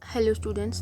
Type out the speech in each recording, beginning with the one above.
Hello students,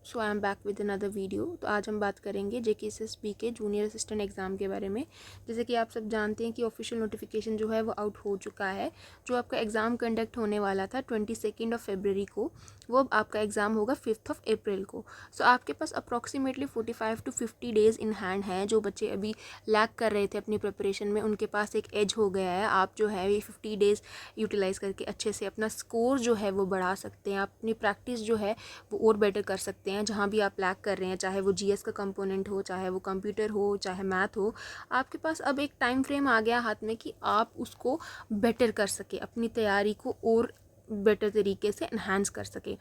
so I am back with another video. तो आज हम बात करेंगे JKSSB के जूनियर असिस्टेंट एग्ज़ाम के बारे में। जैसे कि आप सब जानते हैं कि ऑफिशियल नोटिफिकेशन जो है वो आउट हो चुका है। जो आपका एग्ज़ाम कंडक्ट होने वाला था 22 फरवरी को, वो अब आपका एग्ज़ाम होगा 5 अप्रैल को। सो आपके पास approximately 45 to 50 days in hand हैं। जो बच्चे अभी लैग कर रहे थे अपनी प्रिपरेशन में, उनके पास एक एज हो गया है। आप जो है ये 50 डेज़ यूटिलाइज़ करके अच्छे से अपना स्कोर जो है वो बढ़ा सकते हैं। आप अपनी प्रैक्टिस जो है वो और बेटर कर सकते हैं। जहाँ भी आप लैग कर रहे हैं, चाहे वो GS का कंपोनेंट हो, चाहे वो कंप्यूटर हो, चाहे मैथ हो, आपके पास अब एक टाइम फ्रेम आ गया हाथ में कि आप उसको बेटर कर सके, अपनी तैयारी को और बेटर तरीके से इन्हांस कर सके।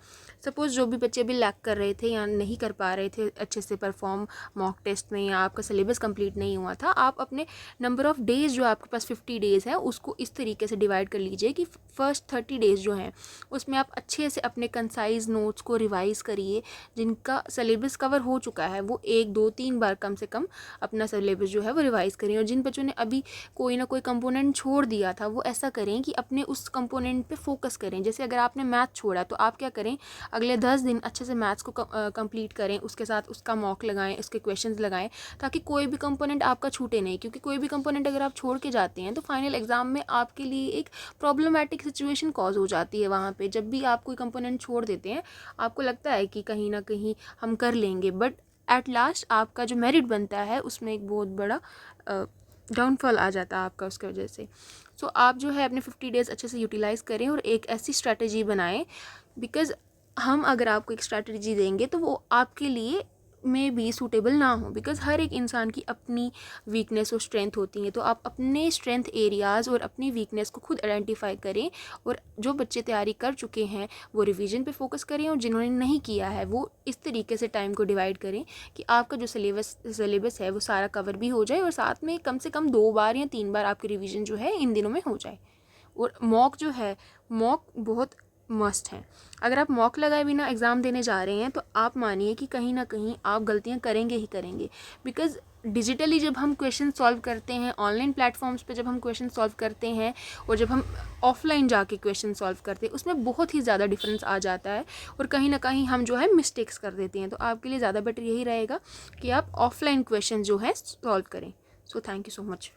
सपोज़ जो भी बच्चे भी लैग कर रहे थे या नहीं कर पा रहे थे अच्छे से परफॉर्म मॉक टेस्ट में, या आपका सिलेबस कंप्लीट नहीं हुआ था, आप अपने नंबर ऑफ़ डेज़ जो आपके पास 50 डेज़ है उसको इस तरीके से डिवाइड कर लीजिए कि फ़र्स्ट 30 डेज़ जो हैं उसमें आप अच्छे से अपने कंसाइज नोट्स को रिवाइज़ करिए। जिनका सिलेबस कवर हो चुका है वो 1 2 3 बार कम से कम अपना सिलेबस जो है वो रिवाइज़ करिए। और जिन बच्चों ने अभी कोई ना कोई कंपोनेंट छोड़ दिया था, वो ऐसा करें कि अपने उस कंपोनेंट पे फोकस करें। जैसे अगर आपने मैथ छोड़ा तो आप क्या करें, अगले 10 दिन अच्छे से मैथ्स को कंप्लीट करें, उसके साथ उसका मॉक लगाएं, उसके क्वेश्चंस लगाएं, ताकि कोई भी कंपोनेंट आपका छूटे नहीं। क्योंकि कोई भी कंपोनेंट अगर आप छोड़ के जाते हैं तो फाइनल एग्जाम में आपके लिए एक प्रॉब्लमेटिक सिचुएशन कॉज हो जाती है। वहाँ पे जब भी आप कोई कंपोनेंट छोड़ देते हैं, आपको लगता है कि कहीं ना कहीं हम कर लेंगे, बट एट लास्ट आपका जो मेरिट बनता है उसमें एक बहुत बड़ा डाउनफॉल आ जाता है आपका उसकी वजह से। सो आप जो है अपने 50 डेज़ अच्छे से यूटिलाइज़ करें और एक ऐसी स्ट्रैटेजी बनाएं, बिकॉज़ हम अगर आपको एक स्ट्रैटेजी देंगे तो वो आपके लिए में भी सूटेबल ना हो। बिकॉज़ हर एक इंसान की अपनी वीकनेस और स्ट्रेंथ होती हैं। तो आप अपने स्ट्रेंथ एरियाज़ और अपनी वीकनेस को खुद आइडेंटिफाई करें। और जो बच्चे तैयारी कर चुके हैं वो रिवीजन पे फोकस करें, और जिन्होंने नहीं किया है वो इस तरीके से टाइम को डिवाइड करें कि आपका जो सिलेबस है वो सारा कवर भी हो जाए, और साथ में कम से कम 2 बार या 3 बार आपकी रिवीजन जो है इन दिनों में हो जाए। और मॉक जो है, मॉक बहुत मस्ट है। अगर आप मॉक लगाए बिना एग्ज़ाम देने जा रहे हैं तो आप मानिए कि कहीं ना कहीं आप गलतियां करेंगे ही करेंगे। बिकॉज़ डिजिटली जब हम क्वेश्चन सॉल्व करते हैं, ऑनलाइन प्लेटफॉर्म्स पे जब हम क्वेश्चन सॉल्व करते हैं, और जब हम ऑफलाइन जाके क्वेश्चन सॉल्व करते हैं, उसमें बहुत ही ज़्यादा डिफरेंस आ जाता है। और कहीं ना कहीं हम जो है मिस्टेक्स कर देते हैं। तो आपके लिए ज़्यादा बेटर यही रहेगा कि आप ऑफलाइन क्वेश्चन जो है सॉल्व करें। So thank you so much.